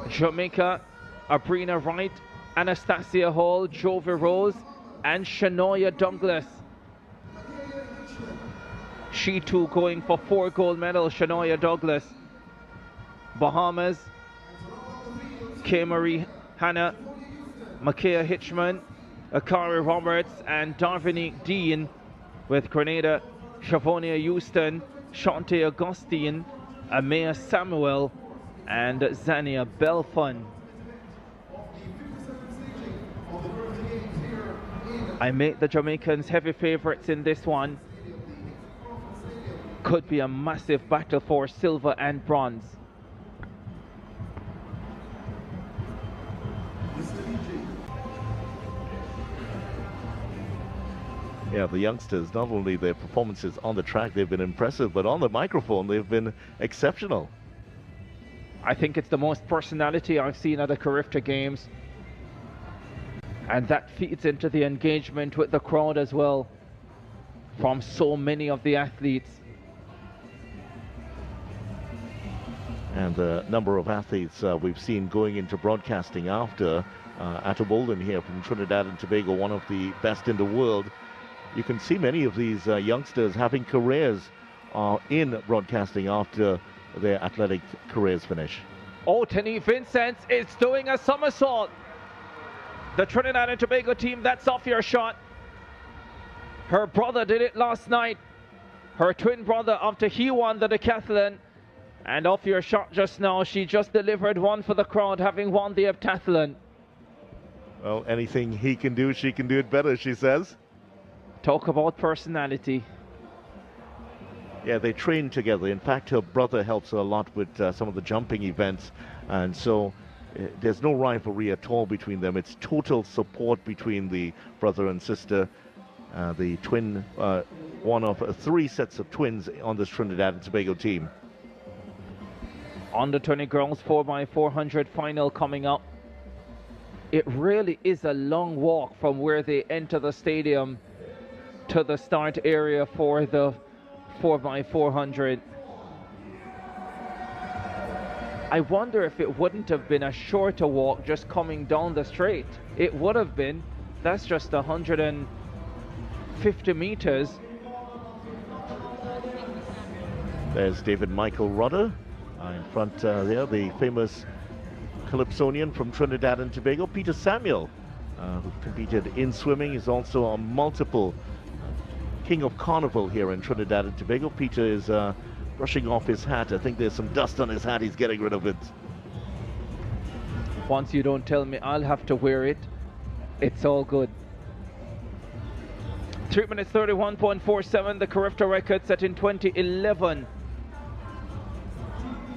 Jamaica, Abrina Wright, Anastasia Hall, Jovi Rose, and Shanoya Douglas. She too going for 4 gold medals, Shanoya Douglas. Bahamas, K. Marie Hanna, Makaya Hitchman, Akari Roberts, and Darvinique Dean, with Grenada, Shavonia Houston, Shantae Augustine, Amaya Samuel, and Zania Belfun. I make the Jamaicans heavy favourites in this one. Could be a massive battle for silver and bronze. Yeah, the youngsters, not only their performances on the track, they've been impressive, but on the microphone, they've been exceptional. I think it's the most personality I've seen at the Carifta Games. And that feeds into the engagement with the crowd as well, from so many of the athletes. And the number of athletes we've seen going into broadcasting after Ato Bolden here from Trinidad and Tobago, one of the best in the world. You can see many of these youngsters having careers in broadcasting after their athletic careers finish. Oh, Tenny Vincent is doing a somersault. The Trinidad and Tobago team, that's off your shot. Her brother did it last night. Her twin brother after he won the decathlon. And off your shot just now, she just delivered one for the crowd, having won the heptathlon. Well, anything he can do, she can do it better, she says. Talk about personality. Yeah, they train together. In fact, her brother helps her a lot with some of the jumping events. And so there's no rivalry at all between them. It's total support between the brother and sister. The twin, one of 3 sets of twins on this Trinidad and Tobago team. Under 20 girls 4x400 final coming up. It really is a long walk from where they enter the stadium to the start area for the 4x400. I wonder if it wouldn't have been a shorter walk just coming down the straight. It would have been. That's just 150 meters. There's David Michael Rudder in front there, the famous Calypsonian from Trinidad and Tobago. Peter Samuel, who competed in swimming, is also a multiple King of Carnival here in Trinidad and Tobago. Peter is brushing off his hat. I think there's some dust on his hat. He's getting rid of it. Once you don't tell me, I'll have to wear it. It's all good. 3 minutes 31.47, the Carifta record set in 2011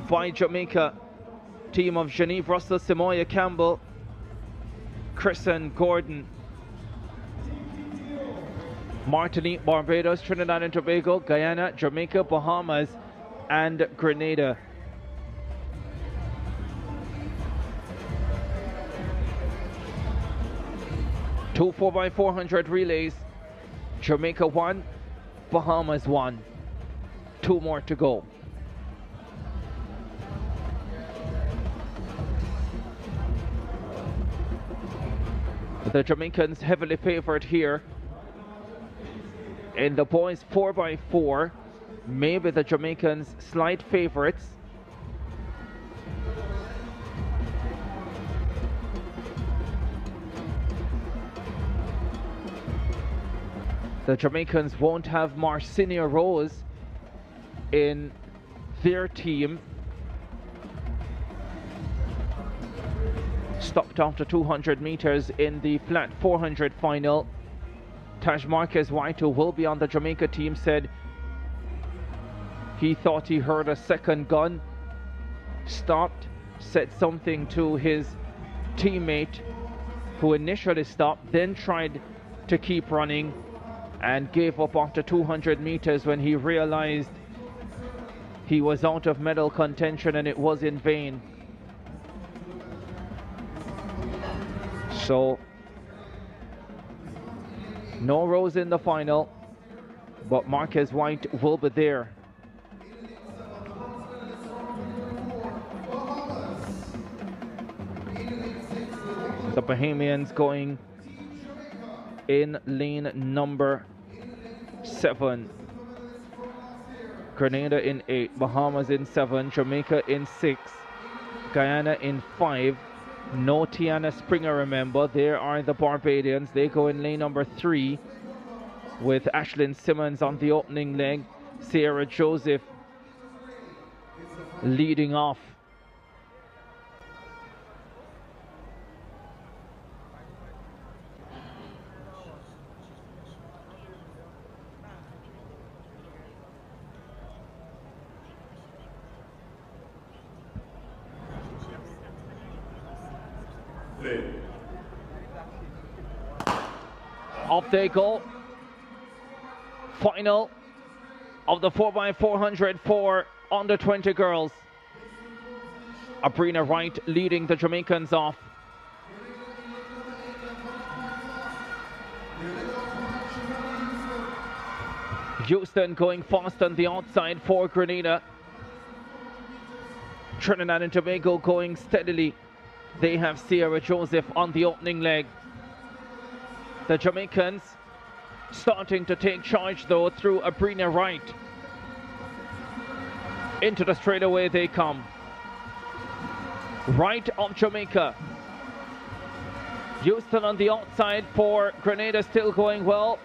by Jamaica. Team of Genevieve Russell, Samoya Campbell, Kristen Gordon. Martinique, Barbados, Trinidad and Tobago, Guyana, Jamaica, Bahamas, and Grenada. Two 4x400 relays. Jamaica 1, Bahamas 1. 2 more to go. The Jamaicans heavily favored here. In the boys 4x4, maybe the Jamaicans slight favorites. The Jamaicans won't have Marcinia Rose in their team. Stopped after 200 meters in the flat 400 final. Taj Marquez White, who will be on the Jamaica team, said he thought he heard a second gun. Stopped, said something to his teammate who initially stopped, then tried to keep running and gave up after 200 meters when he realized he was out of medal contention and it was in vain. So no Rose in the final, but Marquez White will be there. . The Bahamians going in lane number 7. Grenada in 8, Bahamas in 7, Jamaica in 6, Guyana in 5. No Tiana Springer, remember. There are the Barbadians. They go in lane number 3 with Ashlyn Simmons on the opening leg. Sierra Joseph leading off. Off they go. Final of the 4x400 for under 20 girls. Abrina Wright leading the Jamaicans off. Houston going fast on the outside for Grenada. Trinidad and Tobago going steadily. They have Sierra Joseph on the opening leg. The Jamaicans starting to take charge though through Abrina Wright. Into the straightaway they come. Right of Jamaica. Houston on the outside for Grenada still going well.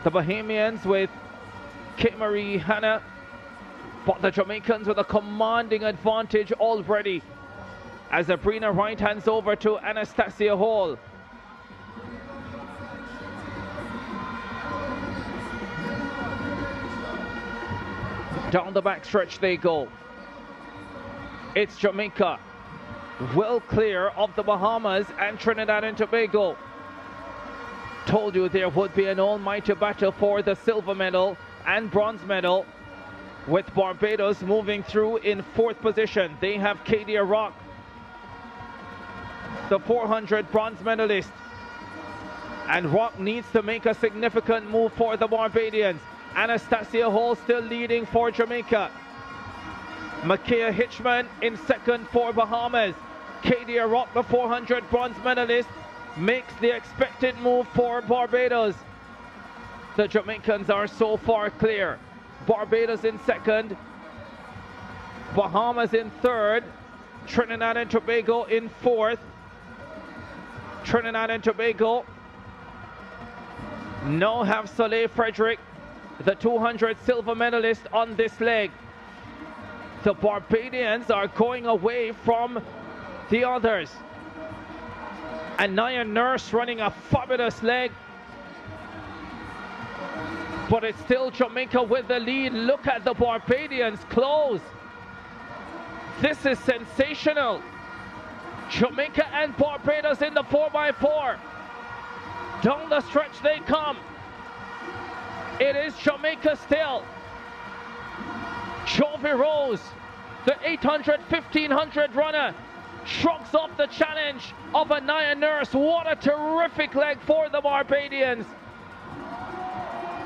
The Bahamians with Kate Marie Hanna. But the Jamaicans with a commanding advantage already. As Abrina Wright hands over to Anastasia Hall. Down the backstretch they go. It's Jamaica. Well clear of the Bahamas and Trinidad and Tobago. Told you there would be an almighty battle for the silver medal and bronze medal, with Barbados moving through in 4th position. They have Kadia Rock, the 400 bronze medalist. And Rock needs to make a significant move for the Barbadians. Anastasia Hall still leading for Jamaica. Makaya Hitchman in 2nd for Bahamas. Kadia Rock, the 400 bronze medalist, makes the expected move for Barbados. The Jamaicans are so far clear. Barbados in 2nd. Bahamas in 3rd. Trinidad and Tobago in 4th. Trinidad and Tobago now have Soleil Frederick, the 200 silver medalist, on this leg. The Barbadians are going away from the others. And Naya Nurse running a fabulous leg. But it's still Jamaica with the lead. Look at the Barbadians close. This is sensational. Jamaica and Barbados in the 4x4. Down the stretch they come. It is Jamaica still. Jovi Rose, the 800, 1500 runner, shrugs off the challenge of Anaya Nurse. What a terrific leg for the Barbadians.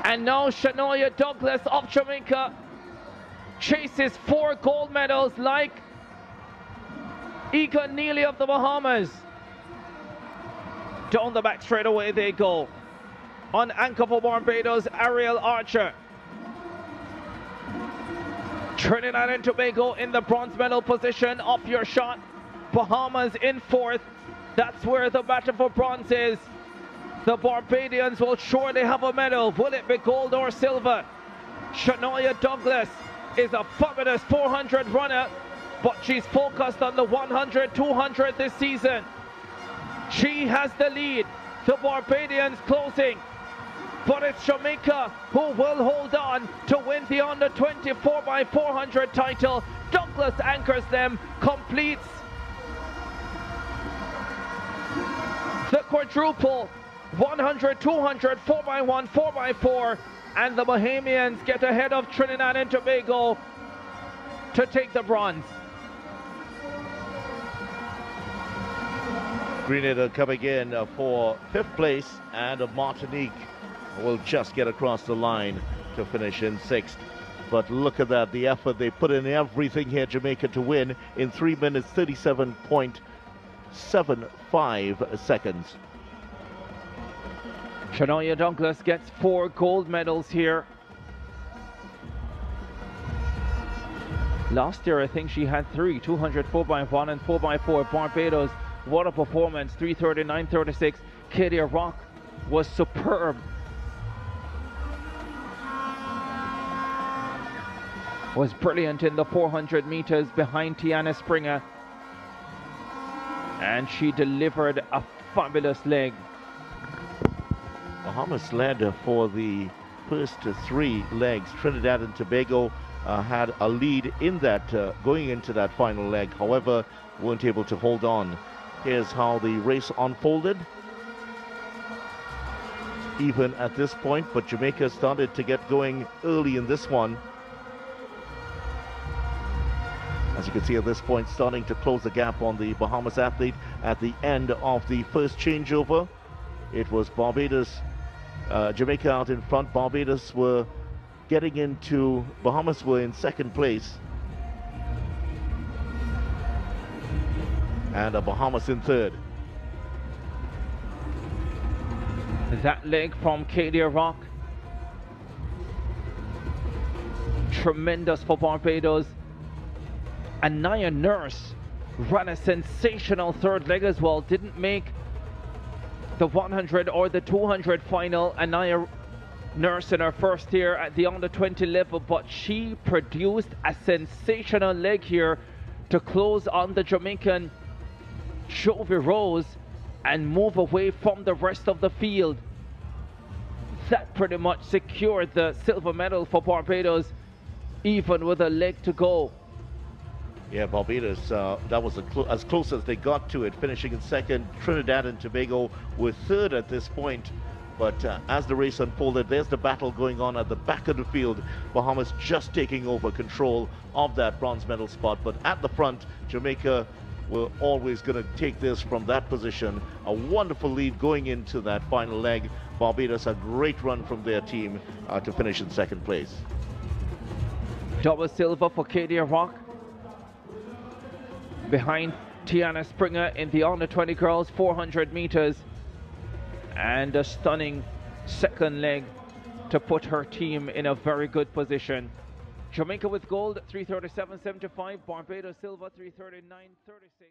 And now Shania Douglas of Jamaica chases 4 gold medals like Egan Neely of the Bahamas. Down the back straight away they go. On anchor for Barbados, Ariel Archer. Trinidad and Tobago in the bronze medal position. Off your shot. Bahamas in 4th. That's where the battle for bronze is. The Barbadians will surely have a medal. Will it be gold or silver? Shania Douglas is a fabulous 400 runner, but she's focused on the 100, 200 this season. She has the lead. The Barbadians closing. But it's Jamaica who will hold on to win the under 24 by 400 title. Douglas anchors them, completes the quadruple 100, 200, 4x1, 4x4, and the Bahamians get ahead of Trinidad and Tobago to take the bronze. Grenada coming in for 5th place, and Martinique will just get across the line to finish in 6th. But look at that, the effort. They put in everything here, Jamaica, to win in 3 minutes 37.6 4.75 seconds. Shania Douglas gets 4 gold medals here. Last year, I think she had 3, 200 4x1 and 4x4. Barbados, what a performance, 3:39.36. Katie Rock was superb. Was brilliant in the 400 meters behind Tiana Springer. And she delivered a fabulous leg. Bahamas led for the first 3 legs. Trinidad and Tobago had a lead in that going into that final leg, however weren't able to hold on. Here's how the race unfolded. Even at this point, but Jamaica started to get going early in this one. As you can see at this point, starting to close the gap on the Bahamas athlete at the end of the first changeover. It was Barbados, Jamaica out in front. Barbados were getting into, Bahamas were in second place. And Bahamas in third. That leg from Katie Rock. Tremendous for Barbados. Anaya Nurse ran a sensational third leg as well. Didn't make the 100 or the 200 final. Anaya Nurse in her first year at the under 20 level, but she produced a sensational leg here to close on the Jamaican Jovi Rose and move away from the rest of the field. That pretty much secured the silver medal for Barbados, even with a leg to go. Yeah, Barbados, that was as close as they got to it, finishing in second. Trinidad and Tobago were third at this point. But as the race unfolded, there's the battle going on at the back of the field. Bahamas just taking over control of that bronze medal spot. But at the front, Jamaica were always going to take this from that position. A wonderful lead going into that final leg. Barbados, a great run from their team to finish in second place. Double silver for Katie Rock. Behind Tiana Springer in the under 20 girls 400 meters. And a stunning second leg to put her team in a very good position. Jamaica with gold, 3:37.75. Barbados silver, 3:39.36.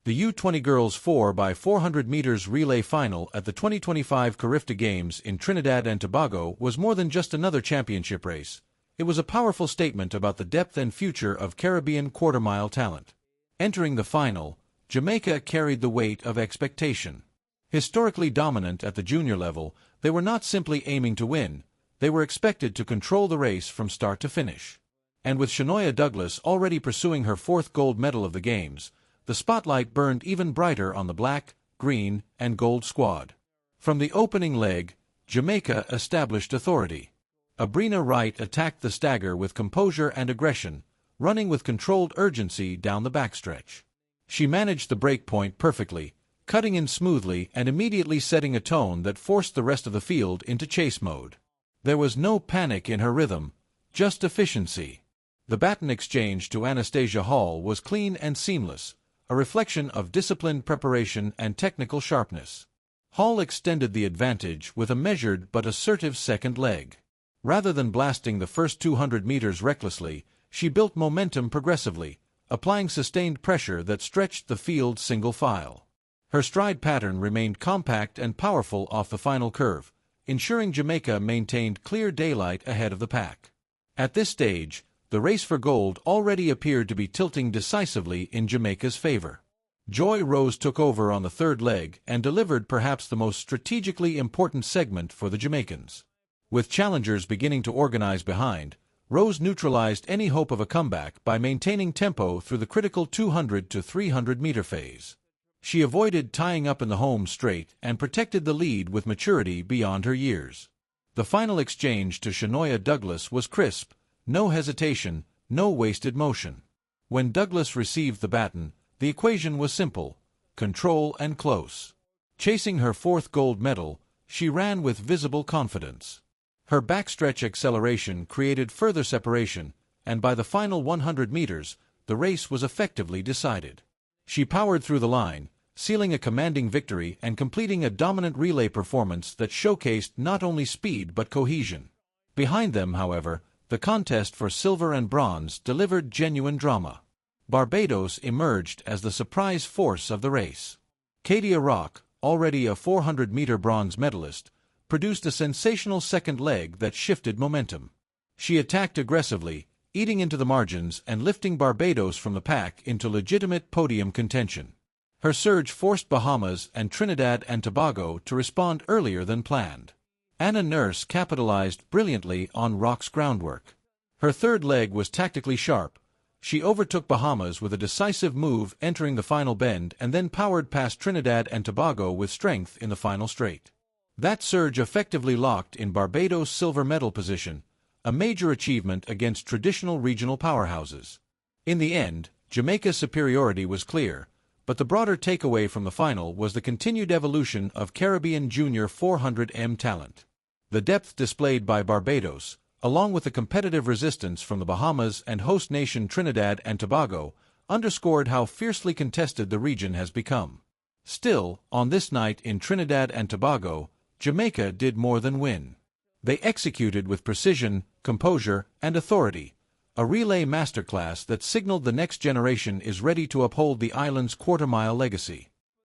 The U20 girls 4x400 meters relay final at the 2025 Carifta Games in Trinidad and Tobago was more than just another championship race. It was a powerful statement about the depth and future of Caribbean quarter-mile talent. Entering the final, Jamaica carried the weight of expectation. Historically dominant at the junior level, they were not simply aiming to win, they were expected to control the race from start to finish. And with Shania Douglas already pursuing her 4th gold medal of the Games, the spotlight burned even brighter on the black, green, and gold squad. From the opening leg, Jamaica established authority. Abrina Wright attacked the stagger with composure and aggression, running with controlled urgency down the backstretch. She managed the break point perfectly, cutting in smoothly and immediately setting a tone that forced the rest of the field into chase mode. There was no panic in her rhythm, just efficiency. The baton exchange to Anastasia Hall was clean and seamless, a reflection of disciplined preparation and technical sharpness. Hall extended the advantage with a measured but assertive second leg. Rather than blasting the first 200 meters recklessly, she built momentum progressively, applying sustained pressure that stretched the field single file. Her stride pattern remained compact and powerful off the final curve, ensuring Jamaica maintained clear daylight ahead of the pack. At this stage, the race for gold already appeared to be tilting decisively in Jamaica's favor. Joy Rose took over on the third leg and delivered perhaps the most strategically important segment for the Jamaicans. With challengers beginning to organize behind, Rose neutralized any hope of a comeback by maintaining tempo through the critical 200 to 300 meter phase. She avoided tying up in the home straight and protected the lead with maturity beyond her years. The final exchange to Shania Douglas was crisp, no hesitation, no wasted motion. When Douglas received the baton, the equation was simple: control and close. Chasing her 4th gold medal, she ran with visible confidence. Her backstretch acceleration created further separation, and by the final 100 meters, the race was effectively decided. She powered through the line, sealing a commanding victory and completing a dominant relay performance that showcased not only speed but cohesion. Behind them, however, the contest for silver and bronze delivered genuine drama. Barbados emerged as the surprise force of the race. Katia Rock, already a 400-meter bronze medalist, produced a sensational second leg that shifted momentum. She attacked aggressively, eating into the margins and lifting Barbados from the pack into legitimate podium contention. Her surge forced Bahamas and Trinidad and Tobago to respond earlier than planned. Anna Nurse capitalized brilliantly on Rock's groundwork. Her third leg was tactically sharp. She overtook Bahamas with a decisive move entering the final bend and then powered past Trinidad and Tobago with strength in the final straight. That surge effectively locked in Barbados' silver medal position, a major achievement against traditional regional powerhouses. In the end, Jamaica's superiority was clear, but the broader takeaway from the final was the continued evolution of Caribbean junior 400m talent. The depth displayed by Barbados, along with the competitive resistance from the Bahamas and host nation Trinidad and Tobago, underscored how fiercely contested the region has become. Still, on this night in Trinidad and Tobago, Jamaica did more than win. They executed with precision, composure, and authority, a relay masterclass that signaled the next generation is ready to uphold the island's quarter-mile legacy.